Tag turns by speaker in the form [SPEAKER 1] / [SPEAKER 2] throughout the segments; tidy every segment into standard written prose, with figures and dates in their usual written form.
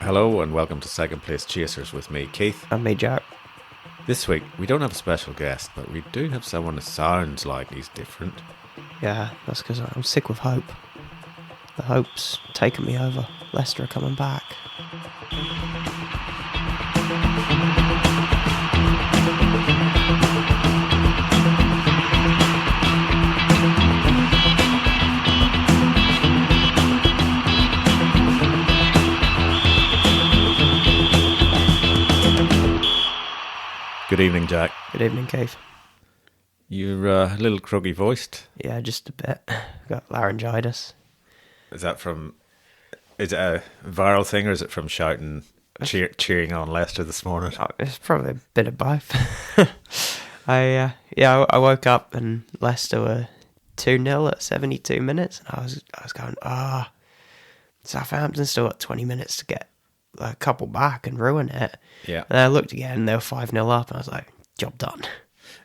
[SPEAKER 1] Hello and welcome to Second Place Chasers with me, Keith.
[SPEAKER 2] And me, Jack.
[SPEAKER 1] This week we don't have a special guest, but we do have someone that sounds like he's different.
[SPEAKER 2] Yeah, that's because I'm sick with hope. The hope's taken me over. Leicester are coming back.
[SPEAKER 1] Good evening, Jack.
[SPEAKER 2] Good evening, Keith.
[SPEAKER 1] You're a little cruggy voiced.
[SPEAKER 2] Yeah, just a bit. Got laryngitis.
[SPEAKER 1] Is it a viral thing or is it from shouting, cheering on Leicester this morning?
[SPEAKER 2] Oh, it's probably a bit of both. I woke up and Leicester were 2-0 at 72 minutes, and I was going, Southampton still got 20 minutes to get a couple back and ruin it.
[SPEAKER 1] Yeah.
[SPEAKER 2] And I looked again, and they were 5-0 up, and I was like, job done.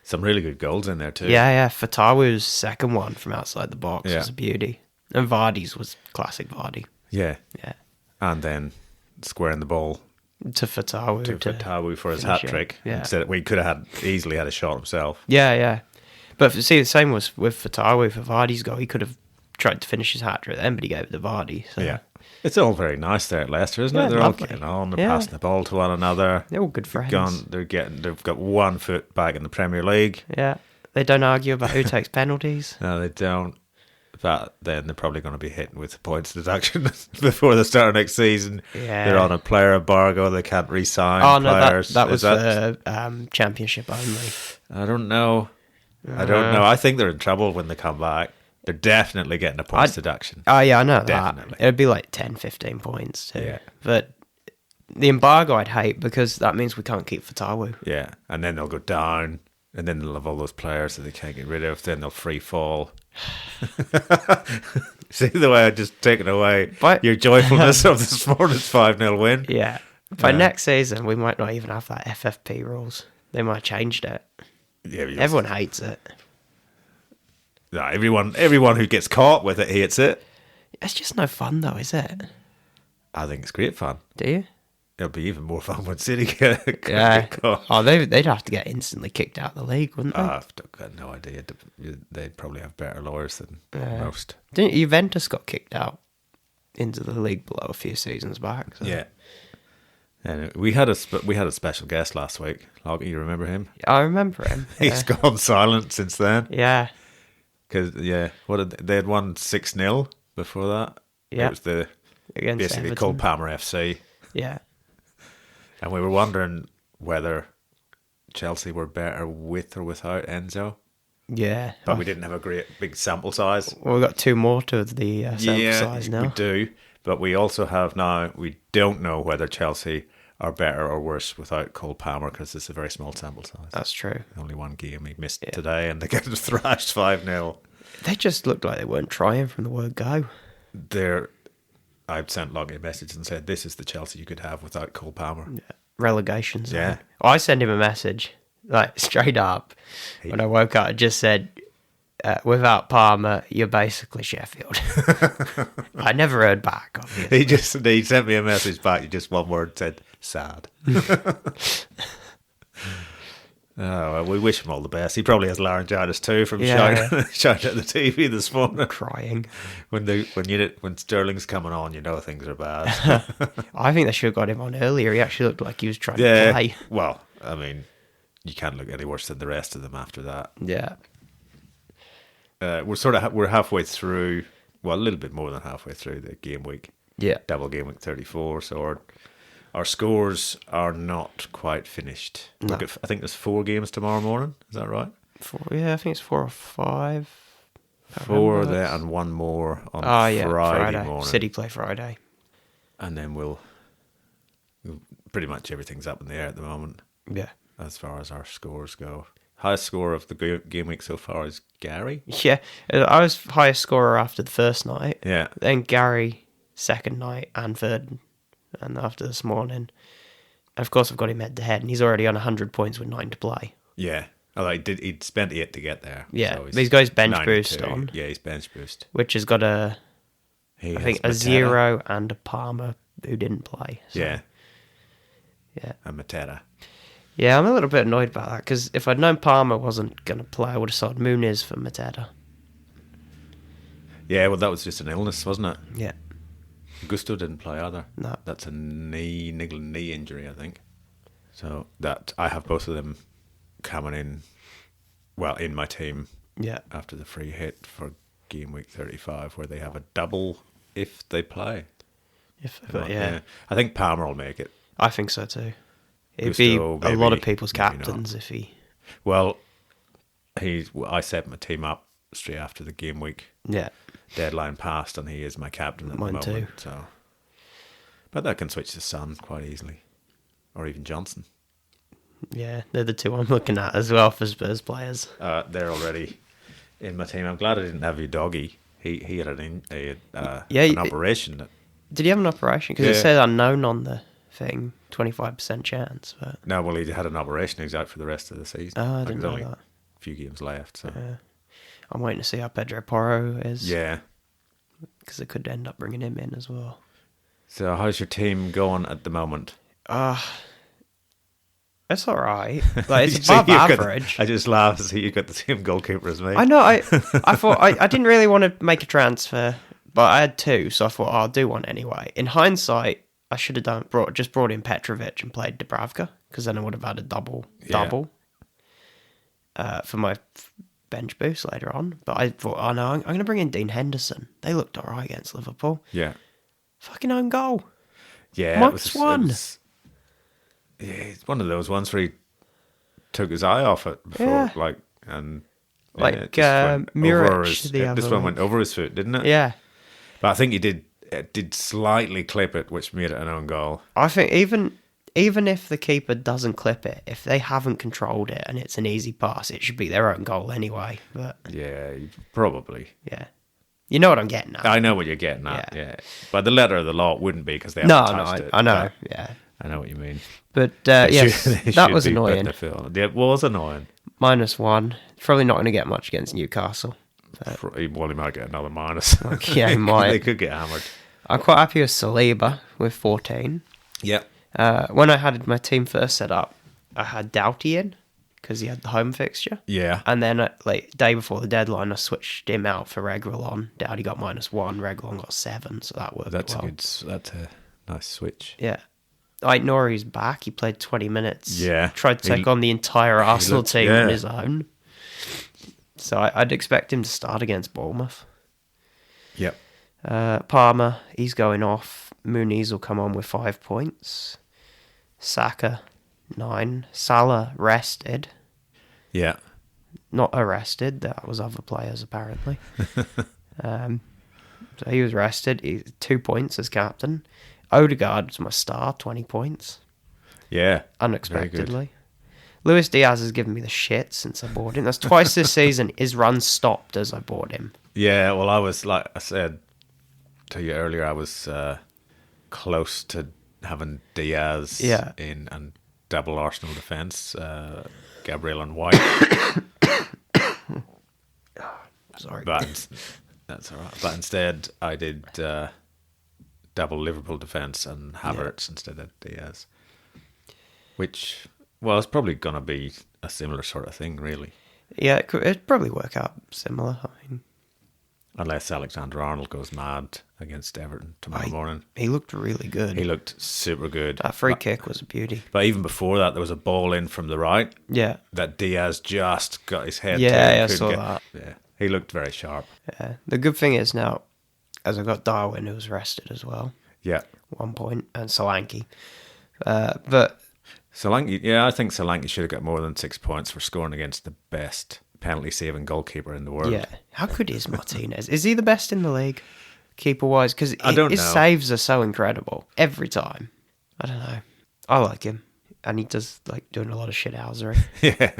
[SPEAKER 1] Some really good goals in there too.
[SPEAKER 2] Yeah. Fatawu's second one from outside the box
[SPEAKER 1] Yeah.
[SPEAKER 2] was a beauty. And Vardy's was classic Vardy.
[SPEAKER 1] Yeah.
[SPEAKER 2] Yeah.
[SPEAKER 1] And then squaring the ball
[SPEAKER 2] To Fatawu.
[SPEAKER 1] to Fatawu for his
[SPEAKER 2] finish
[SPEAKER 1] hat
[SPEAKER 2] it.
[SPEAKER 1] trick.
[SPEAKER 2] Yeah.
[SPEAKER 1] Instead, we could have easily had a shot himself.
[SPEAKER 2] Yeah. But see, the same was with Fatawu for Vardy's goal. He could have tried to finish his hat trick then, but he gave it to Vardy. So.
[SPEAKER 1] Yeah. It's all very nice there at Leicester, isn't
[SPEAKER 2] Yeah,
[SPEAKER 1] it? They're
[SPEAKER 2] lovely.
[SPEAKER 1] all getting on, they're
[SPEAKER 2] Yeah.
[SPEAKER 1] passing the ball to one another.
[SPEAKER 2] They're all good friends.
[SPEAKER 1] They've got 1 foot back in the Premier League.
[SPEAKER 2] Yeah. They don't argue about who takes penalties.
[SPEAKER 1] No, they don't. But then they're probably going to be hitting with points deduction before the start of next season.
[SPEAKER 2] Yeah.
[SPEAKER 1] They're on a player embargo. They can't re-sign
[SPEAKER 2] Oh, no,
[SPEAKER 1] players.
[SPEAKER 2] that was
[SPEAKER 1] Is
[SPEAKER 2] for championship only.
[SPEAKER 1] I don't know. I think they're in trouble when they come back. They're definitely getting a points deduction.
[SPEAKER 2] Oh, yeah, I know
[SPEAKER 1] Definitely.
[SPEAKER 2] that. It'd be like 10, 15 points too.
[SPEAKER 1] Yeah.
[SPEAKER 2] But the embargo I'd hate because that means we can't keep Fatawu.
[SPEAKER 1] Yeah, and then they'll go down, and then they'll have all those players that they can't get rid of. Then they'll free fall. See the way I just taken away
[SPEAKER 2] But-
[SPEAKER 1] your joyfulness of this morning's 5-0 win?
[SPEAKER 2] Yeah. By
[SPEAKER 1] Yeah.
[SPEAKER 2] next season, we might not even have that FFP rules. They might have changed it.
[SPEAKER 1] Yeah,
[SPEAKER 2] Everyone hates it.
[SPEAKER 1] No, everyone who gets caught with it hates it.
[SPEAKER 2] It's just no fun, though, is it?
[SPEAKER 1] I think it's great fun.
[SPEAKER 2] Do you?
[SPEAKER 1] It'll be even more fun when City get
[SPEAKER 2] Yeah.
[SPEAKER 1] caught.
[SPEAKER 2] Oh, they'd have to get instantly kicked out of the league, wouldn't they?
[SPEAKER 1] I've got no idea. They'd probably have better lawyers than most.
[SPEAKER 2] Didn't Juventus got kicked out into the league below a few seasons back? So.
[SPEAKER 1] Yeah. And we had a special guest last week. Lockie, you remember him?
[SPEAKER 2] I remember him.
[SPEAKER 1] He's gone silent since then.
[SPEAKER 2] Yeah.
[SPEAKER 1] Because they had won 6-0 before that.
[SPEAKER 2] Yeah.
[SPEAKER 1] It was
[SPEAKER 2] Against
[SPEAKER 1] basically
[SPEAKER 2] Everton.
[SPEAKER 1] called Palmer FC,
[SPEAKER 2] Yeah.
[SPEAKER 1] and we were wondering whether Chelsea were better with or without Enzo,
[SPEAKER 2] Yeah.
[SPEAKER 1] but we didn't have a great big sample size.
[SPEAKER 2] Well, we've got two more to the sample size now.
[SPEAKER 1] we do, but we also have now. We don't know whether Chelsea are better or worse without Cole Palmer because it's a very small sample size.
[SPEAKER 2] That's true.
[SPEAKER 1] Only one game he missed today, and they get thrashed 5-0.
[SPEAKER 2] They just looked like they weren't trying from the word go.
[SPEAKER 1] I've sent Lockie a message and said, "This is the Chelsea you could have without Cole Palmer."
[SPEAKER 2] Relegation zone.
[SPEAKER 1] Yeah.
[SPEAKER 2] I sent him a message, like straight up. When I woke up, I just said, without Palmer, you're basically Sheffield. I never heard back, obviously.
[SPEAKER 1] He sent me a message back. Just one word said, "Sad." Oh, well, we wish him all the best. He probably has laryngitis too from shouting at the TV this morning.
[SPEAKER 2] Crying.
[SPEAKER 1] When Sterling's coming on, you know things are bad.
[SPEAKER 2] I think they should have got him on earlier. He actually looked like he was trying to play.
[SPEAKER 1] Well, I mean, you can't look any worse than the rest of them after that.
[SPEAKER 2] Yeah.
[SPEAKER 1] We're halfway through. Well, a little bit more than halfway through the game week.
[SPEAKER 2] Yeah.
[SPEAKER 1] Double game week 34. So our scores are not quite finished.
[SPEAKER 2] No.
[SPEAKER 1] I think there's 4 games tomorrow morning. Is that right?
[SPEAKER 2] I think it's 4 or 5.
[SPEAKER 1] 4 there and 1 more on Friday morning.
[SPEAKER 2] City play Friday.
[SPEAKER 1] And then pretty much everything's up in the air at the moment
[SPEAKER 2] Yeah.
[SPEAKER 1] as far as our scores go. Highest score of the game week so far is Gary.
[SPEAKER 2] Yeah. I was highest scorer after the first night.
[SPEAKER 1] Yeah.
[SPEAKER 2] Then Gary, second night and third. And after this morning. And of course, I've got him head to head, and he's already on 100 points with 9 to play.
[SPEAKER 1] Yeah. Although he'd spent 8 to get there.
[SPEAKER 2] Yeah.
[SPEAKER 1] So
[SPEAKER 2] But he's got his bench
[SPEAKER 1] 92.
[SPEAKER 2] boost on.
[SPEAKER 1] Yeah, he's bench boost.
[SPEAKER 2] which has got
[SPEAKER 1] He
[SPEAKER 2] I
[SPEAKER 1] has
[SPEAKER 2] think a
[SPEAKER 1] Mateta.
[SPEAKER 2] 0 and a Palmer who didn't play. So,
[SPEAKER 1] Yeah.
[SPEAKER 2] Yeah.
[SPEAKER 1] And Matera.
[SPEAKER 2] Yeah, I'm a little bit annoyed about that because if I'd known Palmer wasn't going to play, I would have sold Muniz for Mateta.
[SPEAKER 1] Yeah, well, that was just an illness, wasn't it?
[SPEAKER 2] Yeah.
[SPEAKER 1] Gusto didn't play either.
[SPEAKER 2] No.
[SPEAKER 1] That's a niggling knee injury, I think. So that I have both of them coming in, well, in my team
[SPEAKER 2] Yeah.
[SPEAKER 1] after the free hit for game week 35, where they have a double if they play.
[SPEAKER 2] Yeah.
[SPEAKER 1] I think Palmer will make it.
[SPEAKER 2] I think so too. It'd
[SPEAKER 1] Gusto,
[SPEAKER 2] be a
[SPEAKER 1] maybe,
[SPEAKER 2] lot of people's
[SPEAKER 1] maybe
[SPEAKER 2] captains
[SPEAKER 1] not.
[SPEAKER 2] if he.
[SPEAKER 1] Well, I set my team up straight after the game week
[SPEAKER 2] Yeah.
[SPEAKER 1] deadline passed, and he is my captain at
[SPEAKER 2] Mine
[SPEAKER 1] the moment.
[SPEAKER 2] too.
[SPEAKER 1] So, but that can switch to Son quite easily, or even Johnson.
[SPEAKER 2] Yeah, they're the two I'm looking at as well for Spurs players.
[SPEAKER 1] They're already in my team. I'm glad I didn't have you, Doggy. He had an operation.
[SPEAKER 2] Did he have an operation? Because it said unknown on the thing, 25% chance. But
[SPEAKER 1] No, well, he had an operation. He's out for the rest of the season.
[SPEAKER 2] I didn't
[SPEAKER 1] there's
[SPEAKER 2] know
[SPEAKER 1] only
[SPEAKER 2] that.
[SPEAKER 1] a few games left. So
[SPEAKER 2] I'm waiting to see how Pedro Porro is.
[SPEAKER 1] yeah.
[SPEAKER 2] Because they could end up bringing him in as well.
[SPEAKER 1] So how's your team going at the moment?
[SPEAKER 2] It's all right. Like, it's
[SPEAKER 1] So
[SPEAKER 2] above
[SPEAKER 1] you've got-
[SPEAKER 2] average.
[SPEAKER 1] I just laughed to see you got the same goalkeeper as me.
[SPEAKER 2] I know. I thought I didn't really want to make a transfer, but I had two, so I thought I'll do one anyway. In hindsight, I should have brought in Petrovic and played Dubravka, because then I would have had a double for my bench boost later on. But I thought, oh no, I'm going to bring in Dean Henderson. They looked all right against Liverpool.
[SPEAKER 1] Yeah.
[SPEAKER 2] Fucking own goal.
[SPEAKER 1] Yeah.
[SPEAKER 2] Minus one.
[SPEAKER 1] Yeah, it's one of those ones where he took his eye off it before,
[SPEAKER 2] Yeah.
[SPEAKER 1] Like
[SPEAKER 2] Like,
[SPEAKER 1] Muric
[SPEAKER 2] the other
[SPEAKER 1] this one
[SPEAKER 2] week.
[SPEAKER 1] went over his foot, didn't it?
[SPEAKER 2] Yeah.
[SPEAKER 1] But I think it did slightly clip it, which made it an own goal.
[SPEAKER 2] I think even if the keeper doesn't clip it, if they haven't controlled it and it's an easy pass, it should be their own goal anyway. But
[SPEAKER 1] Yeah, probably.
[SPEAKER 2] yeah, you know what I'm getting at.
[SPEAKER 1] I know what you're getting at, yeah. But the letter of the law wouldn't be because they
[SPEAKER 2] No,
[SPEAKER 1] haven't touched it.
[SPEAKER 2] I know.
[SPEAKER 1] But
[SPEAKER 2] Yeah,
[SPEAKER 1] I know what you mean.
[SPEAKER 2] but
[SPEAKER 1] They
[SPEAKER 2] yes,
[SPEAKER 1] should- they
[SPEAKER 2] that
[SPEAKER 1] should
[SPEAKER 2] was
[SPEAKER 1] be putting
[SPEAKER 2] annoying.
[SPEAKER 1] the field. It was annoying.
[SPEAKER 2] -1. Probably not going to get much against Newcastle.
[SPEAKER 1] Well, he might get another minus.
[SPEAKER 2] Yeah, he might.
[SPEAKER 1] They could get hammered.
[SPEAKER 2] I'm quite happy with Saliba with 14.
[SPEAKER 1] Yep.
[SPEAKER 2] When I had my team first set up, I had Doughty in because he had the home fixture.
[SPEAKER 1] Yeah.
[SPEAKER 2] And then, day before the deadline, I switched him out for Reguilon. Doughty got -1, Reguilon got 7, so that worked
[SPEAKER 1] That's
[SPEAKER 2] well.
[SPEAKER 1] that's a nice switch.
[SPEAKER 2] Yeah. Nori's back. He played 20 minutes.
[SPEAKER 1] Yeah.
[SPEAKER 2] Tried to take on the entire Arsenal
[SPEAKER 1] looked-
[SPEAKER 2] team
[SPEAKER 1] yeah.
[SPEAKER 2] on his own. So I'd expect him to start against Bournemouth.
[SPEAKER 1] Yep.
[SPEAKER 2] Palmer, he's going off. Muniz will come on with 5 points. Saka, 9. Salah, rested.
[SPEAKER 1] Yeah.
[SPEAKER 2] Not arrested. That was other players, apparently. So he was rested. 2 points as captain. Odegaard's my star, 20 points.
[SPEAKER 1] Yeah.
[SPEAKER 2] Unexpectedly. Luis Diaz has given me the shit since I bought him. That's twice this season. His run stopped as I bought him.
[SPEAKER 1] Yeah, well, I was, like I said to you earlier, I was close to having Diaz in and double Arsenal defence, Gabriel and White.
[SPEAKER 2] Sorry.
[SPEAKER 1] But that's all right. But instead, I did double Liverpool defence and Havertz instead of Diaz. Which, well, it's probably going to be a similar sort of thing, really.
[SPEAKER 2] Yeah, it'd probably work out similar. I mean,
[SPEAKER 1] Unless Alexander-Arnold goes mad against Everton tomorrow morning.
[SPEAKER 2] he looked really good.
[SPEAKER 1] He looked super good.
[SPEAKER 2] That free kick was a beauty.
[SPEAKER 1] But even before that, there was a ball in from the right
[SPEAKER 2] Yeah.
[SPEAKER 1] that Diaz just got his head to.
[SPEAKER 2] Yeah,
[SPEAKER 1] and
[SPEAKER 2] I
[SPEAKER 1] couldn't
[SPEAKER 2] saw
[SPEAKER 1] get-
[SPEAKER 2] that.
[SPEAKER 1] Yeah, he looked very sharp.
[SPEAKER 2] Yeah. The good thing is now, as I got Darwin, who was rested as well,
[SPEAKER 1] Yeah.
[SPEAKER 2] 1 point, and Solanke. But
[SPEAKER 1] Solanke, yeah, I think Solanke should have got more than 6 points for scoring against the best penalty-saving goalkeeper in the world.
[SPEAKER 2] yeah, how good is Martinez? Is he the best in the league, keeper-wise? Because
[SPEAKER 1] I don't
[SPEAKER 2] his
[SPEAKER 1] know.
[SPEAKER 2] saves are so incredible every time. I don't know. I like him, and he does like doing a lot of shithousery.
[SPEAKER 1] Yeah.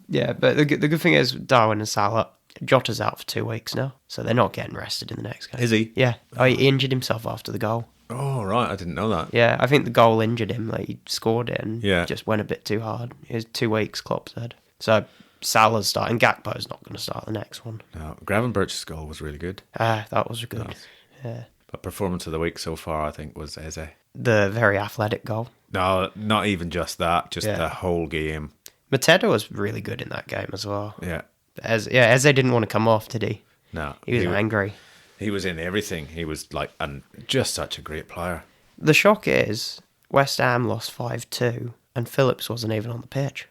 [SPEAKER 2] Yeah, but the good thing is Darwin and Salah, Jota's out for 2 weeks now, so they're not getting rested in the next game.
[SPEAKER 1] Is he?
[SPEAKER 2] Yeah. Oh, he injured himself after the goal.
[SPEAKER 1] Oh, right. I didn't know that.
[SPEAKER 2] Yeah, I think the goal injured him. Like, he scored it and
[SPEAKER 1] Yeah.
[SPEAKER 2] just went a bit too hard. It was 2 weeks, Klopp said. So Salah's starting. Gakpo's not going to start the next one.
[SPEAKER 1] No, Gravenberch's goal was really good.
[SPEAKER 2] That was good.
[SPEAKER 1] Nice.
[SPEAKER 2] Yeah.
[SPEAKER 1] But performance of the week so far, I think, was Eze.
[SPEAKER 2] The very athletic goal.
[SPEAKER 1] No, not even just that. Just
[SPEAKER 2] Yeah.
[SPEAKER 1] the whole game.
[SPEAKER 2] Mateta was really good in that game as well.
[SPEAKER 1] Yeah.
[SPEAKER 2] Eze didn't want to come off, did he?
[SPEAKER 1] No.
[SPEAKER 2] He was angry.
[SPEAKER 1] He was in everything. He was like, and just such a great player.
[SPEAKER 2] The shock is West Ham lost 5-2 and Phillips wasn't even on the pitch.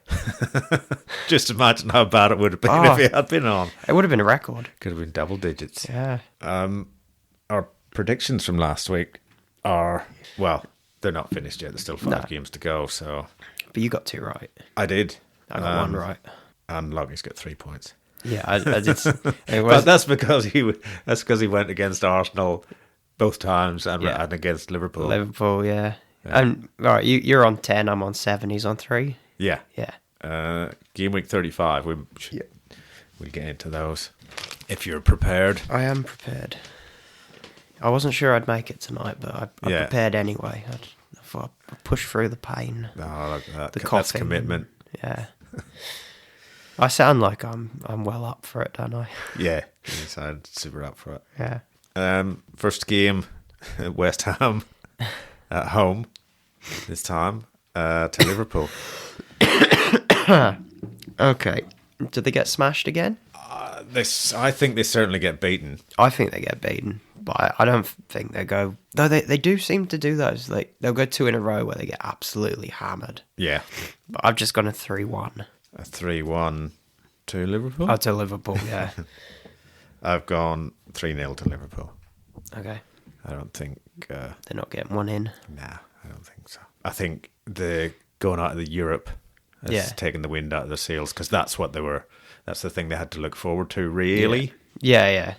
[SPEAKER 1] Just imagine how bad it would have been if he had been on.
[SPEAKER 2] It would have been a record.
[SPEAKER 1] Could have been double digits.
[SPEAKER 2] Yeah.
[SPEAKER 1] Our predictions from last week are, well, they're not finished yet. There's still 5 games to go. So
[SPEAKER 2] But you got 2 right.
[SPEAKER 1] I did.
[SPEAKER 2] I got 1 right.
[SPEAKER 1] And Loggie's got 3 points.
[SPEAKER 2] Yeah, I did. It
[SPEAKER 1] But
[SPEAKER 2] was,
[SPEAKER 1] that's because he went against Arsenal both times and against Liverpool.
[SPEAKER 2] Liverpool, yeah. And right, you're on 10, I'm on 7, he's on 3.
[SPEAKER 1] Yeah.
[SPEAKER 2] Yeah.
[SPEAKER 1] Game week 35. We'll get into those if you're prepared.
[SPEAKER 2] I am prepared. I wasn't sure I'd make it tonight, but I prepared anyway. I thought I'd push through the pain.
[SPEAKER 1] Oh,
[SPEAKER 2] The
[SPEAKER 1] that's
[SPEAKER 2] coughing.
[SPEAKER 1] commitment.
[SPEAKER 2] Yeah. I sound like I'm well up for it, don't I?
[SPEAKER 1] Yeah, you sound super up for it.
[SPEAKER 2] Yeah.
[SPEAKER 1] First game, West Ham at home this time to Liverpool.
[SPEAKER 2] Okay. Did they get smashed again?
[SPEAKER 1] I think they certainly get beaten.
[SPEAKER 2] I think they get beaten, but I don't think they go. Though they do seem to do those. Like they'll go 2 in a row where they get absolutely hammered.
[SPEAKER 1] Yeah.
[SPEAKER 2] But I've just gone a 3-1.
[SPEAKER 1] A 3-1 to Liverpool?
[SPEAKER 2] Oh, to Liverpool, yeah.
[SPEAKER 1] I've gone 3-0 to Liverpool.
[SPEAKER 2] Okay.
[SPEAKER 1] I don't think...
[SPEAKER 2] They're not getting one in.
[SPEAKER 1] Nah, I don't think so. I think the going out of the Europe has taken the wind out of their sails because that's what they were... That's the thing they had to look forward to, really.
[SPEAKER 2] Yeah.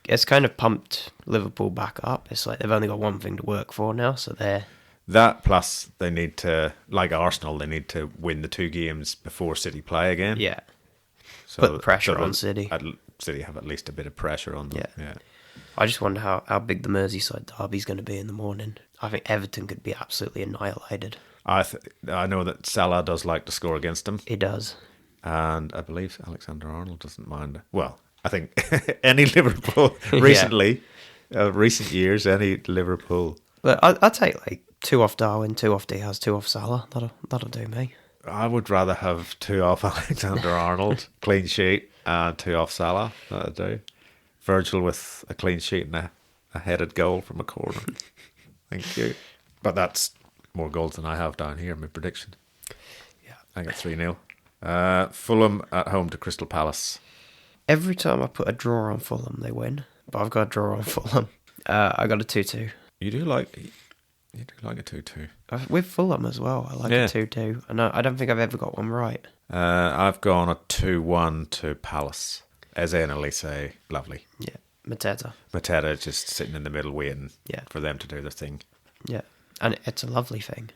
[SPEAKER 2] It's kind of pumped Liverpool back up. It's like they've only got one thing to work for now, so they're...
[SPEAKER 1] That plus they need to, like Arsenal, they need to win the 2 games before City play again.
[SPEAKER 2] Yeah.
[SPEAKER 1] So,
[SPEAKER 2] Put the pressure on City.
[SPEAKER 1] City have at least a bit of pressure on them. Yeah.
[SPEAKER 2] I just wonder how big the Merseyside derby's going to be in the morning. I think Everton could be absolutely annihilated.
[SPEAKER 1] I know that Salah does like to score against them.
[SPEAKER 2] He does.
[SPEAKER 1] And I believe Alexander-Arnold doesn't mind. Well, I think any Liverpool recently, recent years, any Liverpool.
[SPEAKER 2] But I'd take like 2 off Darwin, 2 off Diaz, 2 off Salah. That'll do me.
[SPEAKER 1] I would rather have 2 off Alexander-Arnold, clean sheet, and 2 off Salah. That'd do. Virgil with a clean sheet and a headed goal from a corner. Thank you. But that's more goals than I have down here in my prediction.
[SPEAKER 2] Yeah.
[SPEAKER 1] I got 3-0. Fulham at home to Crystal Palace.
[SPEAKER 2] Every time I put a draw on Fulham, they win. But I've got a draw on Fulham. I got a 2-2.
[SPEAKER 1] You do like a 2-2.
[SPEAKER 2] With Fulham as well. I like a 2-2. I don't think I've ever got one right.
[SPEAKER 1] I've gone a 2-1 to Palace. Eze and Elise, lovely.
[SPEAKER 2] Yeah.
[SPEAKER 1] Mateta just sitting in the middle waiting for them to do their thing.
[SPEAKER 2] Yeah. And it's a lovely thing.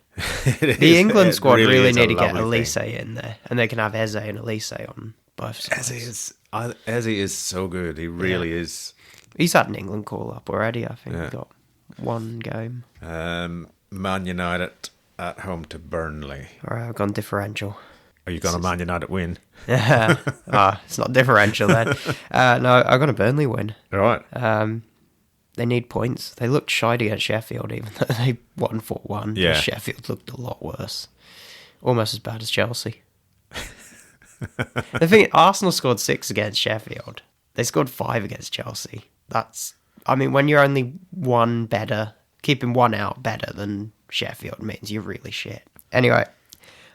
[SPEAKER 2] The England squad really need to get Elise in there. And they can have Eze and Elise on both sides.
[SPEAKER 1] Eze is so good. He really is.
[SPEAKER 2] He's had an England call-up already, I think. He got 1 game.
[SPEAKER 1] Man United at home to Burnley.
[SPEAKER 2] All right, I've gone differential.
[SPEAKER 1] Are you going to Man United win?
[SPEAKER 2] It's not differential then. No, I've got a Burnley win.
[SPEAKER 1] All right.
[SPEAKER 2] They need points. They looked shite against Sheffield, even though they won 4-1.
[SPEAKER 1] Yeah.
[SPEAKER 2] Sheffield looked a lot worse. Almost as bad as Chelsea. The thing, Arsenal scored 6 against Sheffield. They scored 5 against Chelsea. When you're only 1 better, keeping 1 out better than Sheffield means you're really shit. Anyway,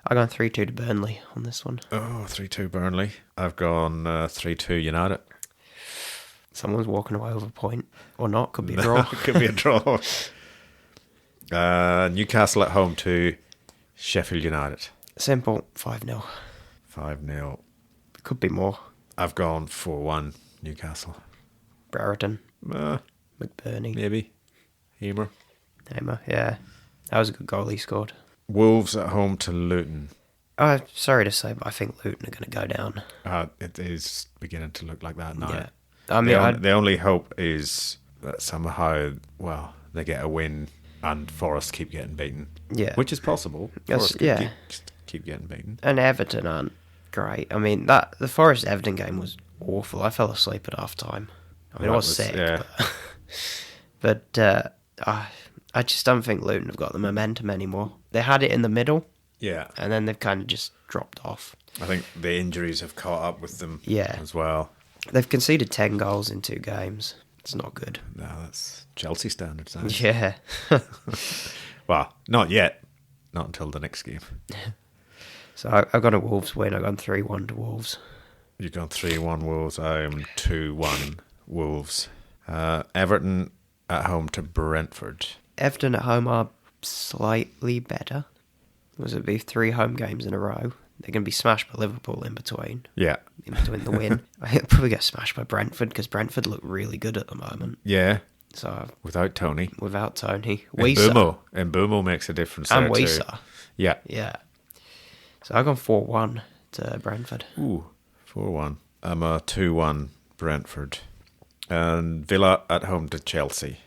[SPEAKER 2] I've gone 3-2 to Burnley on this one.
[SPEAKER 1] Oh, 3-2 Burnley. I've gone 3-2 United.
[SPEAKER 2] Someone's walking away with a point. Or not. Could be a draw.
[SPEAKER 1] Could be a draw. Newcastle at home to Sheffield United.
[SPEAKER 2] Simple. 5-0.
[SPEAKER 1] 5-0.
[SPEAKER 2] Could be more.
[SPEAKER 1] I've gone 4-1 Newcastle.
[SPEAKER 2] Brereton. McBurney.
[SPEAKER 1] Maybe. Hamer,
[SPEAKER 2] yeah. That was a good goal he scored.
[SPEAKER 1] Wolves at home to Luton.
[SPEAKER 2] Sorry to say, but I think Luton are going to go down.
[SPEAKER 1] It is beginning to look like that now.
[SPEAKER 2] Yeah.
[SPEAKER 1] The only hope is that somehow, they get a win and Forest keep getting beaten.
[SPEAKER 2] Yeah.
[SPEAKER 1] Which is possible.
[SPEAKER 2] Yes,
[SPEAKER 1] Forest keep getting beaten.
[SPEAKER 2] And Everton aren't great. The Forest-Everton game was awful. I fell asleep at half time. I was sick.
[SPEAKER 1] Yeah.
[SPEAKER 2] But I just don't think Luton have got the momentum anymore. They had it in the middle,
[SPEAKER 1] Yeah.
[SPEAKER 2] and then they've kind of just dropped off.
[SPEAKER 1] I think the injuries have caught up with them
[SPEAKER 2] Yeah.
[SPEAKER 1] as well.
[SPEAKER 2] They've conceded 10 goals in 2 games. It's not good.
[SPEAKER 1] No, that's Chelsea standards. Now.
[SPEAKER 2] Yeah.
[SPEAKER 1] Well, not yet. Not until the next game.
[SPEAKER 2] So I've got a Wolves win. I've gone 3-1 to Wolves.
[SPEAKER 1] You've gone 3-1 Wolves. I'm 2-1 Wolves. Everton at home to Brentford.
[SPEAKER 2] Everton at home are slightly better. Because it'll be 3 home games in a row. They're going to be smashed by Liverpool in between.
[SPEAKER 1] Yeah.
[SPEAKER 2] In between the win. I think they'll probably get smashed by Brentford because Brentford look really good at the moment.
[SPEAKER 1] Yeah.
[SPEAKER 2] So
[SPEAKER 1] Without Tony.
[SPEAKER 2] without Tony,
[SPEAKER 1] And Mbumo makes a difference
[SPEAKER 2] and
[SPEAKER 1] there too.
[SPEAKER 2] Wisa.
[SPEAKER 1] Yeah.
[SPEAKER 2] Yeah. So I've gone 4-1 to Brentford.
[SPEAKER 1] Ooh, 4-1. I'm a 2-1 Brentford. And Villa at home to Chelsea.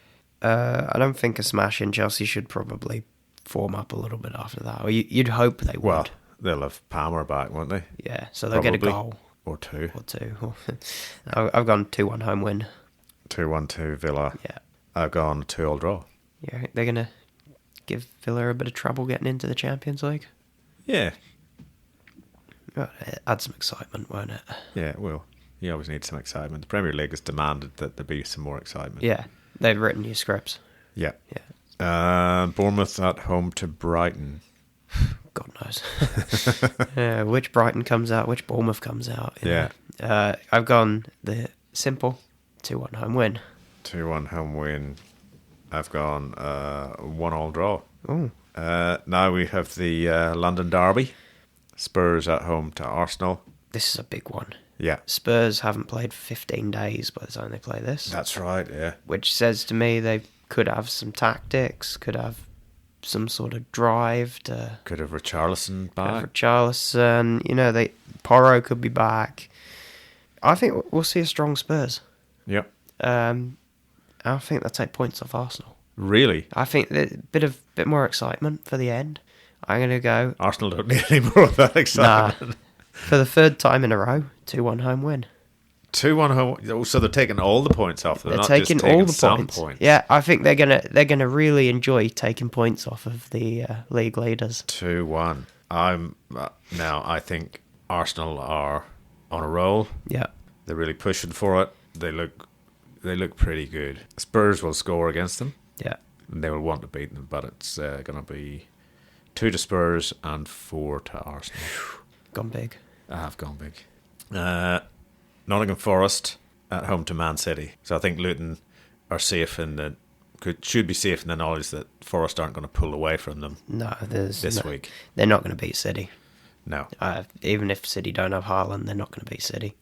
[SPEAKER 2] I don't think a smash in Chelsea should probably form up a little bit after that. Or you'd hope they would.
[SPEAKER 1] Well, they'll have Palmer back, won't they?
[SPEAKER 2] Yeah, so they'll get a goal.
[SPEAKER 1] Or 2.
[SPEAKER 2] Or 2. I've gone 2-1 home win.
[SPEAKER 1] 2-1 to Villa.
[SPEAKER 2] Yeah.
[SPEAKER 1] I've gone 2-2 draw.
[SPEAKER 2] Yeah, they're going to give Villa a bit of trouble getting into the Champions League.
[SPEAKER 1] Yeah.
[SPEAKER 2] Well, add some excitement, won't it?
[SPEAKER 1] Yeah, it will. You always need some excitement. The Premier League has demanded that there be some more excitement.
[SPEAKER 2] Yeah, they've written new scripts.
[SPEAKER 1] Yeah.
[SPEAKER 2] Yeah.
[SPEAKER 1] Bournemouth at home to Brighton.
[SPEAKER 2] God knows. Which Brighton comes out, which Bournemouth comes out.
[SPEAKER 1] Yeah.
[SPEAKER 2] I've gone the simple 2-1 home win.
[SPEAKER 1] 2-1 home win. I've gone 1-1 draw.
[SPEAKER 2] Oh.
[SPEAKER 1] Now we have the London derby. Spurs at home to Arsenal.
[SPEAKER 2] This is a big one.
[SPEAKER 1] Yeah.
[SPEAKER 2] Spurs haven't played 15 days by the time they play this.
[SPEAKER 1] That's right, yeah.
[SPEAKER 2] Which says to me they could have some tactics, could have some sort of drive to...
[SPEAKER 1] Could have Richarlison back.
[SPEAKER 2] Richarlison, Porro could be back. I think we'll see a strong Spurs.
[SPEAKER 1] Yep.
[SPEAKER 2] I think they'll take points off Arsenal.
[SPEAKER 1] Really?
[SPEAKER 2] I think a bit more excitement for the end. I'm going to go...
[SPEAKER 1] Arsenal don't need any more of that excitement.
[SPEAKER 2] Nah. For the 3rd time in a row, 2-1 home win.
[SPEAKER 1] 2-1 home. So they're taking all the points off. They're not
[SPEAKER 2] taking
[SPEAKER 1] just taking
[SPEAKER 2] all the
[SPEAKER 1] some
[SPEAKER 2] points. Yeah, I think they're gonna really enjoy taking points off of the league leaders.
[SPEAKER 1] 2-1. I think Arsenal are on a roll.
[SPEAKER 2] Yeah,
[SPEAKER 1] They're really pushing for it. They look pretty good. Spurs will score against them.
[SPEAKER 2] yeah.
[SPEAKER 1] And they will want to beat them, but it's going to be 2 to Spurs and 4 to Arsenal.
[SPEAKER 2] Gone big.
[SPEAKER 1] I have gone big. Nottingham Forest at home to Man City. So I think Luton are safe should be safe in the knowledge that Forest aren't going to pull away from them.
[SPEAKER 2] No,
[SPEAKER 1] this week.
[SPEAKER 2] They're not going to beat City.
[SPEAKER 1] No.
[SPEAKER 2] Even if City don't have Haaland, they're not going to beat City.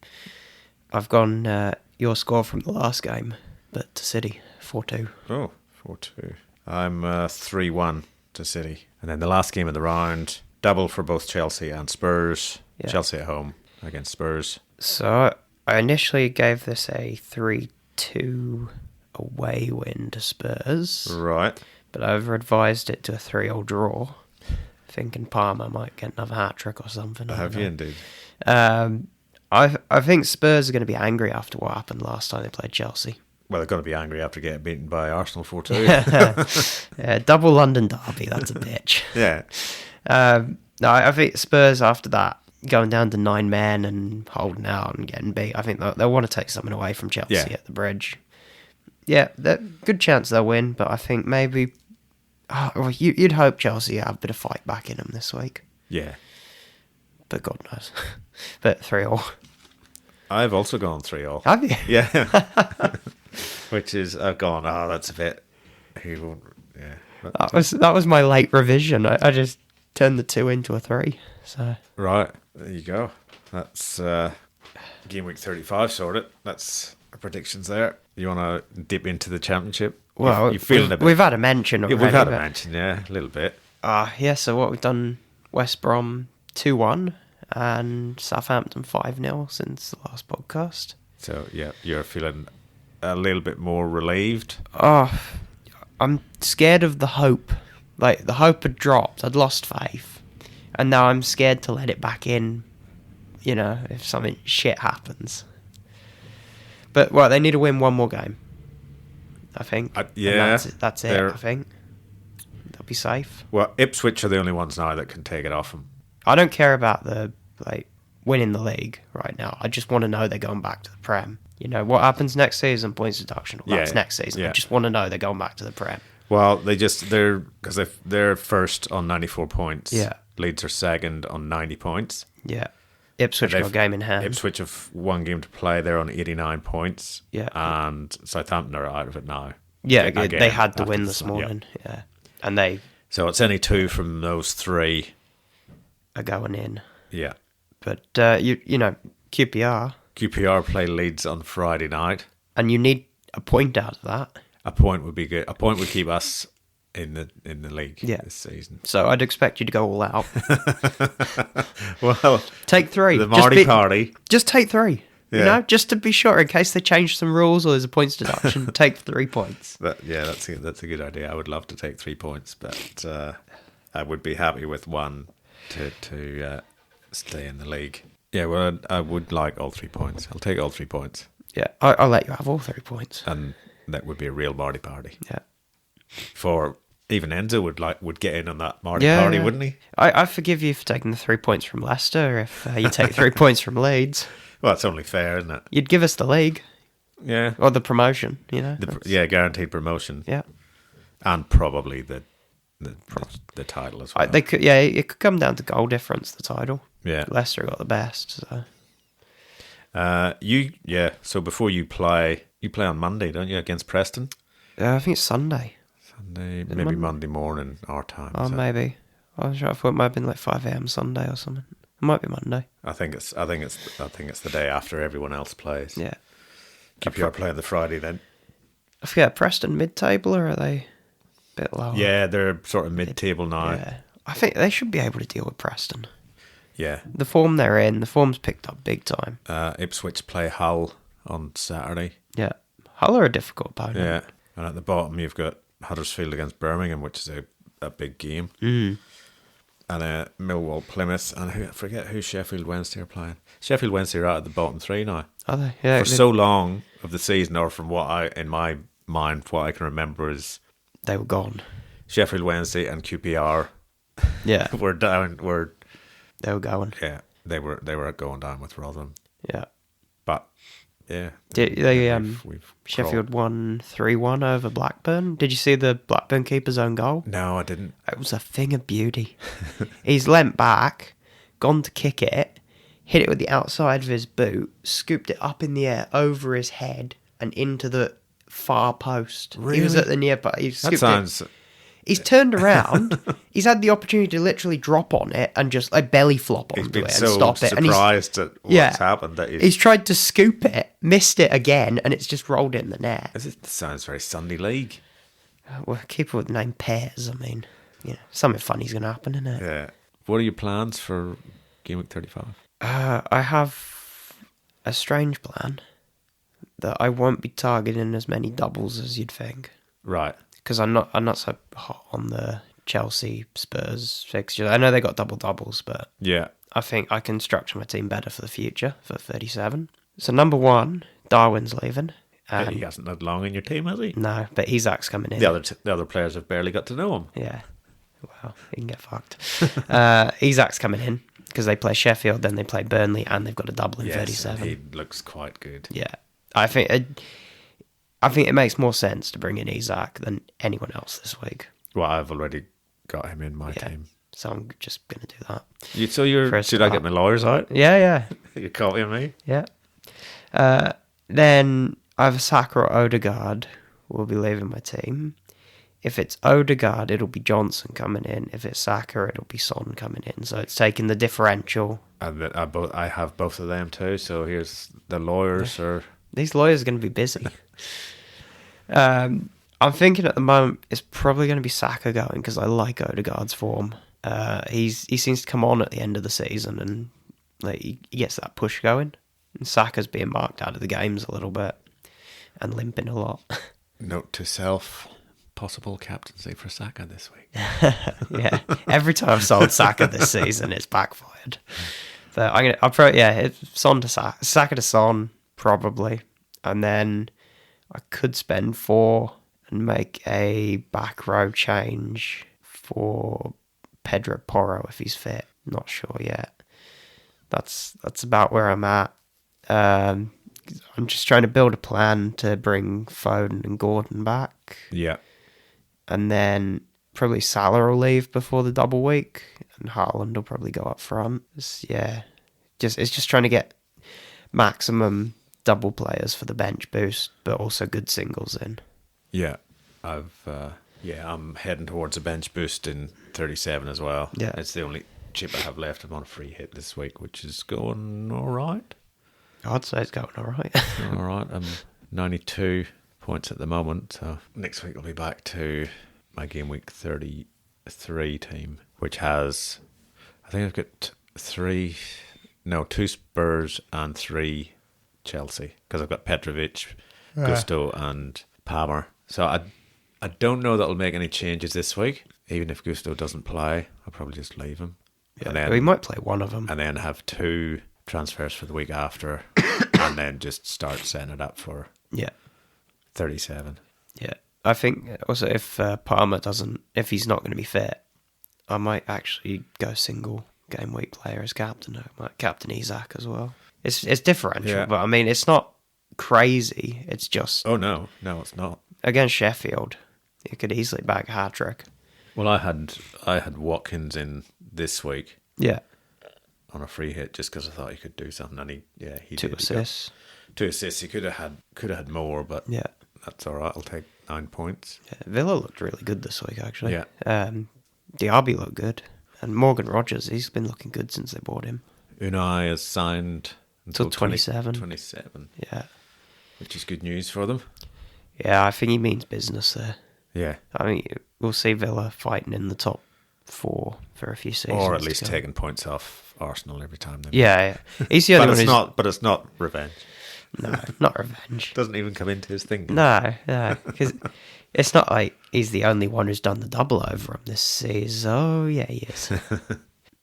[SPEAKER 2] I've gone your score from the last game, but to City, 4-2.
[SPEAKER 1] Oh, 4-2. I'm 3-1 to City. And then the last game of the round, double for both Chelsea and Spurs.
[SPEAKER 2] Yeah.
[SPEAKER 1] Chelsea at home against Spurs.
[SPEAKER 2] So I initially gave this a 3-2 away win to Spurs.
[SPEAKER 1] Right.
[SPEAKER 2] But I've revised it to a 3-3 draw, thinking Palmer might get another hat-trick or something.
[SPEAKER 1] Have you indeed?
[SPEAKER 2] I think Spurs are going to be angry after what happened last time they played Chelsea.
[SPEAKER 1] Well, they're going to be angry after getting beaten by Arsenal 4-2.
[SPEAKER 2] Double London derby, that's a bitch.
[SPEAKER 1] Yeah.
[SPEAKER 2] No, I think Spurs after that, going down to 9 men and holding out and getting beat, I think they'll want to take something away from Chelsea at the Bridge. Yeah, good chance they'll win, but I think maybe... you'd hope Chelsea have a bit of fight back in them this week.
[SPEAKER 1] Yeah.
[SPEAKER 2] But God knows. But 3-3.
[SPEAKER 1] I've also gone 3-3.
[SPEAKER 2] Have you?
[SPEAKER 1] Yeah. Which is, I've gone, that's a bit... He won't... Yeah.
[SPEAKER 2] That was my late revision. I just turned the 2 into a 3. So
[SPEAKER 1] Right. There you go. That's game week 35 sorted. That's our predictions there. You want to dip into the championship?
[SPEAKER 2] well,
[SPEAKER 1] you feeling a bit?
[SPEAKER 2] we've had a mention already.
[SPEAKER 1] We've had a mention, yeah, a little bit.
[SPEAKER 2] Yeah, so what we've done, West Brom 2-1 and Southampton 5-0 since the last podcast.
[SPEAKER 1] So, yeah, you're feeling a little bit more relieved.
[SPEAKER 2] Oh, I'm scared of the hope. Like, the hope had dropped. I'd lost faith. And now I'm scared to let it back in, if something shit happens. But, they need to win one more game. I think.
[SPEAKER 1] Yeah,
[SPEAKER 2] And that's it. I think they'll be safe.
[SPEAKER 1] Well, Ipswich are the only ones now that can take it off them.
[SPEAKER 2] I don't care about the winning the league right now. I just want to know they're going back to the Prem. You know what happens next season? Points deduction. Well, that's next season. I just want to know they're going back to the Prem.
[SPEAKER 1] Well, they're first on 94 points.
[SPEAKER 2] Yeah.
[SPEAKER 1] Leeds are second on 90 points.
[SPEAKER 2] Yeah. Ipswich got a game in hand.
[SPEAKER 1] Ipswich have one game to play. They're on 89 points.
[SPEAKER 2] Yeah.
[SPEAKER 1] And Southampton are out of it now.
[SPEAKER 2] Yeah,
[SPEAKER 1] Again,
[SPEAKER 2] they had to win this morning. Yeah. And
[SPEAKER 1] so it's any two from those three
[SPEAKER 2] are going in.
[SPEAKER 1] Yeah.
[SPEAKER 2] But you know, QPR
[SPEAKER 1] play Leeds on Friday night.
[SPEAKER 2] And you need a point out of that.
[SPEAKER 1] A point would be good. A point would keep us in the league this season.
[SPEAKER 2] So I'd expect you to go all out.
[SPEAKER 1] Well,
[SPEAKER 2] take 3.
[SPEAKER 1] The Marty party.
[SPEAKER 2] Just take 3.
[SPEAKER 1] Yeah.
[SPEAKER 2] You know, just to be sure, in case they change some rules or there's a points deduction, take 3 points.
[SPEAKER 1] That's a good idea. I would love to take 3 points, but I would be happy with 1 to stay in the league. Yeah, well, I would like all 3 points. I'll take all 3 points.
[SPEAKER 2] Yeah, I'll let you have all 3 points.
[SPEAKER 1] And that would be a real Marty party.
[SPEAKER 2] Yeah.
[SPEAKER 1] For even Enzo would get in on that Marty party, wouldn't he?
[SPEAKER 2] I forgive you for taking the 3 points from Leicester if you take 3 points from Leeds.
[SPEAKER 1] Well, it's only fair, isn't it?
[SPEAKER 2] You'd give us the league.
[SPEAKER 1] Yeah.
[SPEAKER 2] Or the promotion, you know?
[SPEAKER 1] Guaranteed promotion.
[SPEAKER 2] Yeah.
[SPEAKER 1] And probably the title as well.
[SPEAKER 2] It could come down to goal difference, the title.
[SPEAKER 1] Yeah.
[SPEAKER 2] Leicester got the best, so...
[SPEAKER 1] So before you play on Monday, don't you, against Preston?
[SPEAKER 2] I think it's Sunday.
[SPEAKER 1] Maybe Monday morning our time.
[SPEAKER 2] Oh, maybe. I was sure. I thought it might have been like 5 a.m. Sunday or something. It might be Monday.
[SPEAKER 1] I think it's the day after everyone else plays.
[SPEAKER 2] Yeah.
[SPEAKER 1] QPR play on the Friday then.
[SPEAKER 2] I forget, Preston mid-table or are they a bit lower?
[SPEAKER 1] Yeah, they're sort of mid-table now.
[SPEAKER 2] Yeah. I think they should be able to deal with Preston.
[SPEAKER 1] Yeah.
[SPEAKER 2] The form they're in, the form's picked up big time.
[SPEAKER 1] Ipswich play Hull on Saturday.
[SPEAKER 2] Yeah. Hull are a difficult opponent.
[SPEAKER 1] Yeah. And at the bottom you've got Huddersfield against Birmingham, which is a big game.
[SPEAKER 2] Mm.
[SPEAKER 1] And Millwall, Plymouth, and I forget who Sheffield Wednesday are playing. Sheffield Wednesday are out at the bottom 3 now.
[SPEAKER 2] Are they? Yeah.
[SPEAKER 1] For so long of the season, or from what I can remember, is
[SPEAKER 2] they were gone.
[SPEAKER 1] Sheffield Wednesday and QPR.
[SPEAKER 2] Yeah.
[SPEAKER 1] were down.
[SPEAKER 2] They were going.
[SPEAKER 1] Yeah, they were going down with Rotherham.
[SPEAKER 2] Yeah.
[SPEAKER 1] But yeah,
[SPEAKER 2] we've Sheffield won 3-1 over Blackburn. Did you see the Blackburn keeper's own goal?
[SPEAKER 1] No, I didn't.
[SPEAKER 2] It was a thing of beauty. He's leant back, gone to kick it, hit it with the outside of his boot, scooped it up in the air over his head and into the far post.
[SPEAKER 1] Really?
[SPEAKER 2] He was at the near part. He's turned around. He's had the opportunity to literally drop on it and just belly flop onto it and stop it.
[SPEAKER 1] And he's surprised at what's happened. That
[SPEAKER 2] he's tried to scoop it, missed it again, and it's just rolled in the net.
[SPEAKER 1] It sounds very Sunday League.
[SPEAKER 2] Well, keeper with the name Pears. I mean, something funny's going to happen, isn't it?
[SPEAKER 1] Yeah. What are your plans for Game Week 35?
[SPEAKER 2] I have a strange plan that I won't be targeting as many doubles as you'd think.
[SPEAKER 1] Right.
[SPEAKER 2] Because I'm not so hot on the Chelsea Spurs fixture. I know they got doubles, but
[SPEAKER 1] yeah,
[SPEAKER 2] I think I can structure my team better for the future for 37. So number 1, Darwin's leaving.
[SPEAKER 1] He hasn't had long in your team, has he?
[SPEAKER 2] No, but Isak's coming in.
[SPEAKER 1] The other players have barely got to know him.
[SPEAKER 2] Yeah, well, he can get fucked. Isak's coming in because they play Sheffield, then they play Burnley, and they've got a double in 37.
[SPEAKER 1] He looks quite good.
[SPEAKER 2] Yeah, I think it makes more sense to bring in Isak than anyone else this week.
[SPEAKER 1] Well, I've already got him in my team.
[SPEAKER 2] So I'm just going to do that.
[SPEAKER 1] Should I get my lawyers out?
[SPEAKER 2] Yeah.
[SPEAKER 1] You're copying me?
[SPEAKER 2] Yeah. Then either Saka or Odegaard will be leaving my team. If it's Odegaard, it'll be Johnson coming in. If it's Saka, it'll be Son coming in. So it's taking the differential.
[SPEAKER 1] And I have both of them too, so here's the lawyers.
[SPEAKER 2] These lawyers are going to be busy. I'm thinking at the moment it's probably going to be Saka going because I like Odegaard's form. He seems to come on at the end of the season and he gets that push going. And Saka's being marked out of the games a little bit and limping a lot.
[SPEAKER 1] Note to self: possible captaincy for Saka this week.
[SPEAKER 2] Yeah, every time I've sold Saka this season, it's backfired. So it's Son to Saka to Son probably, and then I could spend 4 and make a back row change for Pedro Porro if he's fit. Not sure yet. That's about where I'm at. I'm just trying to build a plan to bring Foden and Gordon back.
[SPEAKER 1] Yeah.
[SPEAKER 2] And then probably Salah will leave before the double week, and Haaland will probably go up front. It's just trying to get maximum double players for the bench boost, but also good singles in.
[SPEAKER 1] Yeah. I'm heading towards a bench boost in 37 as well.
[SPEAKER 2] Yeah.
[SPEAKER 1] It's the only chip I have left. I'm on a free hit this week, which is going all right.
[SPEAKER 2] I'd say it's going all right.
[SPEAKER 1] All right. I'm 92 points at the moment. So next week I'll be back to my game week 33 team, which has, I think I've got 2 Spurs and 3 Chelsea, because I've got Petrovic, Gusto and Palmer. So I don't know that I'll make any changes this week. Even if Gusto doesn't play, I'll probably just leave him.
[SPEAKER 2] Yeah,
[SPEAKER 1] and then,
[SPEAKER 2] we might play one of them.
[SPEAKER 1] And then have 2 transfers for the week after, and then just start setting it up for 37.
[SPEAKER 2] Yeah. I think also if Palmer if he's not going to be fit, I might actually go single game week player as captain. I might captain Isak as well. It's differential, but I mean, it's not crazy. It's just...
[SPEAKER 1] Oh, no, it's not.
[SPEAKER 2] Against Sheffield, you could easily bag a hat-trick.
[SPEAKER 1] Well, I had Watkins in this week.
[SPEAKER 2] Yeah.
[SPEAKER 1] On a free hit, just because I thought he could do something, and he
[SPEAKER 2] 2 assists.
[SPEAKER 1] 2 assists. He could have had more, but that's all right. I'll take 9 points.
[SPEAKER 2] Yeah, Villa looked really good this week, actually.
[SPEAKER 1] Yeah.
[SPEAKER 2] Diaby looked good, and Morgan Rogers, he's been looking good since they bought him.
[SPEAKER 1] Unai has signed until
[SPEAKER 2] 27.
[SPEAKER 1] 27.
[SPEAKER 2] Yeah.
[SPEAKER 1] Which is good news for them.
[SPEAKER 2] Yeah, I think he means business there.
[SPEAKER 1] Yeah.
[SPEAKER 2] I mean, we'll see Villa fighting in the top 4 for a few seasons.
[SPEAKER 1] Or at least taking points off Arsenal every time.
[SPEAKER 2] Yeah. He's the only one
[SPEAKER 1] but it's not revenge.
[SPEAKER 2] No, not revenge.
[SPEAKER 1] Doesn't even come into his thinking.
[SPEAKER 2] No, because it's not like he's the only one who's done the double over him this season. Oh, yeah, he is.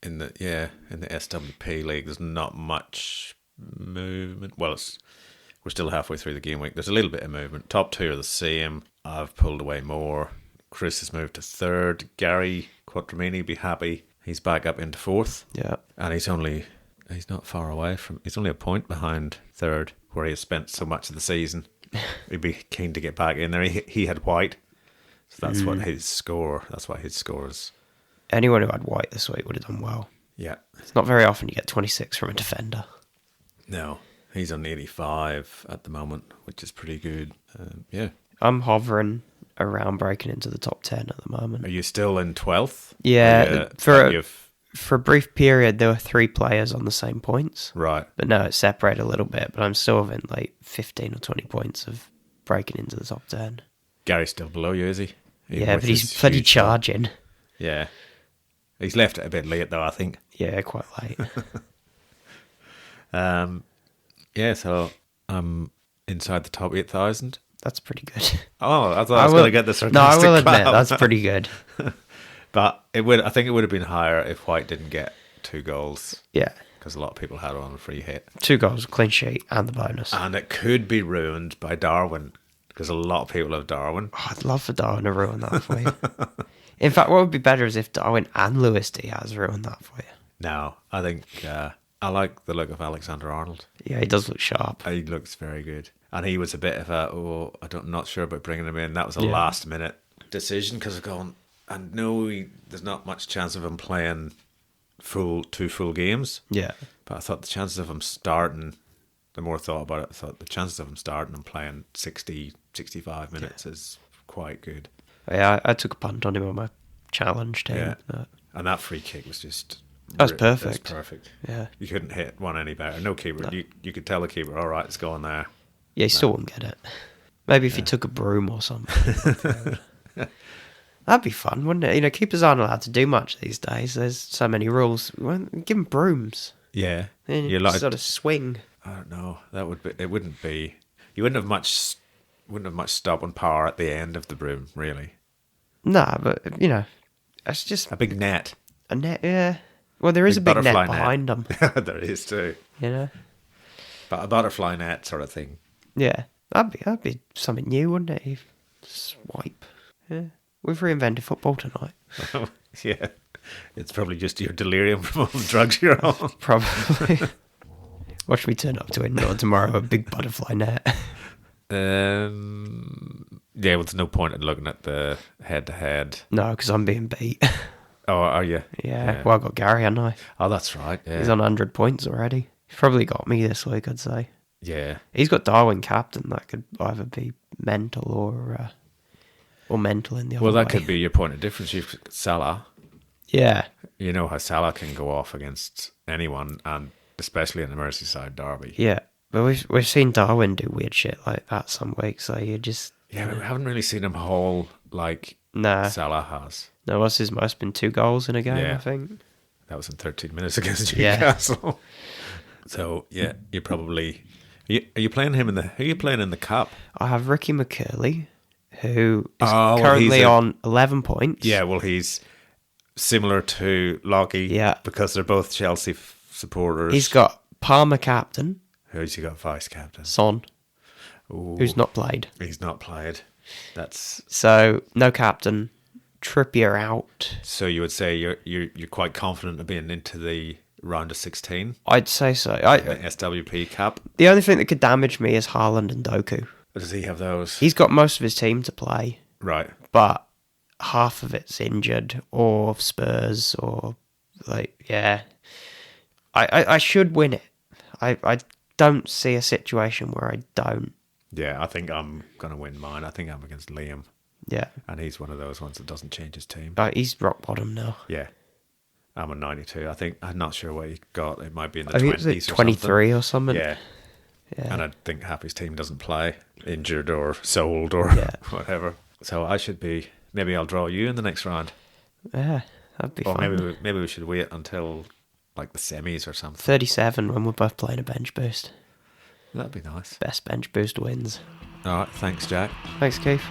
[SPEAKER 1] in the SWP league, there's not much movement. Well, we're still halfway through the game week. There's a little bit of movement. Top 2 are the same. I've pulled away more. Chris has moved to 3rd. Gary Quattramini be happy. He's back up into 4th.
[SPEAKER 2] Yeah.
[SPEAKER 1] And he's not far away from... He's only a point behind 3rd, where he has spent so much of the season. He'd be keen to get back in there. He had White. So that's what his score... That's why his score is...
[SPEAKER 2] Anyone who had White this week would have done well.
[SPEAKER 1] Yeah.
[SPEAKER 2] It's not very often you get 26 from a defender.
[SPEAKER 1] No. He's on 85 at the moment, which is pretty good. Yeah.
[SPEAKER 2] I'm hovering around breaking into the top 10 at the moment.
[SPEAKER 1] Are you still in 12th?
[SPEAKER 2] Yeah. For a brief period, there were 3 players on the same points.
[SPEAKER 1] Right.
[SPEAKER 2] But now it's separated a little bit, but I'm still within like 15 or 20 points of breaking into the top 10.
[SPEAKER 1] Gary's still below you, is he?
[SPEAKER 2] Yeah, but he's bloody charging.
[SPEAKER 1] Yeah. He's left it a bit late, though, I think.
[SPEAKER 2] Yeah, quite late.
[SPEAKER 1] Yeah, so I'm inside the top 8,000.
[SPEAKER 2] That's pretty good.
[SPEAKER 1] Oh, I thought I was going to get the sarcastic
[SPEAKER 2] No, I will admit,
[SPEAKER 1] clap.
[SPEAKER 2] that's pretty good.
[SPEAKER 1] But I think it would have been higher if White didn't get 2 goals.
[SPEAKER 2] Yeah.
[SPEAKER 1] Because a lot of people had it on a free hit.
[SPEAKER 2] 2 goals, clean sheet, and the bonus.
[SPEAKER 1] And it could be ruined by Darwin, because a lot of people have Darwin.
[SPEAKER 2] Oh, I'd love for Darwin to ruin that for you. In fact, what would be better is if Darwin and Luis Diaz ruined that for you.
[SPEAKER 1] No, I think I like the look of Alexander-Arnold.
[SPEAKER 2] Yeah, he does look sharp.
[SPEAKER 1] He looks very good. And he was a bit of I'm not sure about bringing him in. That was a last-minute decision, because I've gone, and no, there's not much chance of him playing 2 full games.
[SPEAKER 2] Yeah.
[SPEAKER 1] But I thought the chances of him starting, the more I thought about it, I thought the chances of him starting and playing 60, 65 minutes is quite good.
[SPEAKER 2] Yeah, I took a punt on him on my challenge team.
[SPEAKER 1] Yeah.
[SPEAKER 2] But...
[SPEAKER 1] And that free kick was just...
[SPEAKER 2] That was perfect.
[SPEAKER 1] It was perfect.
[SPEAKER 2] Yeah.
[SPEAKER 1] You couldn't hit one any better. No keeper. No. You could tell the keeper, all right, it's going there.
[SPEAKER 2] Yeah, he still wouldn't get it. Maybe if he took a broom or something. That'd be fun, wouldn't it? You know, keepers aren't allowed to do much these days. There's so many rules. Give them brooms.
[SPEAKER 1] Yeah.
[SPEAKER 2] Then you sort of swing.
[SPEAKER 1] I don't know. It wouldn't be... You wouldn't have much stopping power at the end of the broom, really.
[SPEAKER 2] Nah, but, you know, it's just...
[SPEAKER 1] A big net.
[SPEAKER 2] A net, yeah. Well, there is a big net behind them.
[SPEAKER 1] There is too.
[SPEAKER 2] You know?
[SPEAKER 1] But a butterfly net sort of thing.
[SPEAKER 2] Yeah. That'd be something new, wouldn't it? Swipe. Yeah. We've reinvented football tonight.
[SPEAKER 1] Yeah. It's probably just your delirium from all the drugs you're on.
[SPEAKER 2] Probably. Watch me turn up to England tomorrow with a big butterfly net.
[SPEAKER 1] Yeah, well, there's no point in looking at the head-to-head.
[SPEAKER 2] No, because I'm being beat.
[SPEAKER 1] Oh, are you?
[SPEAKER 2] Yeah. Well, I got Gary, hadn't I?
[SPEAKER 1] Oh, that's right. Yeah.
[SPEAKER 2] He's on 100 points already. He's probably got me this week, I'd say.
[SPEAKER 1] Yeah.
[SPEAKER 2] He's got Darwin captain. That could either be mental or mental in the other
[SPEAKER 1] Well, that
[SPEAKER 2] way.
[SPEAKER 1] could be your point of difference. You've got Salah.
[SPEAKER 2] Yeah.
[SPEAKER 1] You know how Salah can go off against anyone, and especially in the Merseyside derby.
[SPEAKER 2] Yeah. But we've seen Darwin do weird shit like that some weeks, so you just...
[SPEAKER 1] Yeah, we haven't really seen him haul like
[SPEAKER 2] Nah.
[SPEAKER 1] Salah has.
[SPEAKER 2] No, what's his most? Been 2 goals in a game,
[SPEAKER 1] Yeah.
[SPEAKER 2] I think.
[SPEAKER 1] That was in 13 minutes against
[SPEAKER 2] Yeah.
[SPEAKER 1] Newcastle. So, yeah, you probably... Are you playing him in the... Who are you playing in the cup?
[SPEAKER 2] I have Ricky McCurley, who is
[SPEAKER 1] Oh, well,
[SPEAKER 2] currently
[SPEAKER 1] he's
[SPEAKER 2] on 11 points.
[SPEAKER 1] Yeah, well, he's similar to Lockie.
[SPEAKER 2] Yeah.
[SPEAKER 1] Because they're both Chelsea supporters.
[SPEAKER 2] He's got Palmer captain,
[SPEAKER 1] Who's he got vice captain?
[SPEAKER 2] Son,
[SPEAKER 1] Ooh,
[SPEAKER 2] who's not played.
[SPEAKER 1] He's not played. That's...
[SPEAKER 2] So, no captain. Trippier out.
[SPEAKER 1] So you would say you're quite confident of being into the round of 16?
[SPEAKER 2] I'd say so.
[SPEAKER 1] The SWP Cup?
[SPEAKER 2] The only thing that could damage me is Haaland and Doku.
[SPEAKER 1] Does he have those?
[SPEAKER 2] He's got most of his team to play,
[SPEAKER 1] Right.
[SPEAKER 2] but half of it's injured or Spurs or yeah. I should win it. I don't see a situation where I don't.
[SPEAKER 1] Yeah, I think I'm going to win mine. I think I'm against Liam.
[SPEAKER 2] Yeah.
[SPEAKER 1] And he's one of those ones that doesn't change his team.
[SPEAKER 2] He's rock bottom now.
[SPEAKER 1] Yeah. I'm a 92. I'm not sure what he got. It might be in the
[SPEAKER 2] I think
[SPEAKER 1] 20s
[SPEAKER 2] it's
[SPEAKER 1] or
[SPEAKER 2] 23 or something.
[SPEAKER 1] Yeah.
[SPEAKER 2] Yeah.
[SPEAKER 1] And I think Happy's team doesn't play. Injured or sold or whatever. So I should be... Maybe I'll draw you in the next round.
[SPEAKER 2] Yeah, that'd be
[SPEAKER 1] Or
[SPEAKER 2] fun.
[SPEAKER 1] maybe we should wait until like the semis or something.
[SPEAKER 2] 37 when we're both playing a bench boost.
[SPEAKER 1] That'd be nice.
[SPEAKER 2] Best bench boost wins.
[SPEAKER 1] All right. Thanks, Jack.
[SPEAKER 2] Thanks, Keith.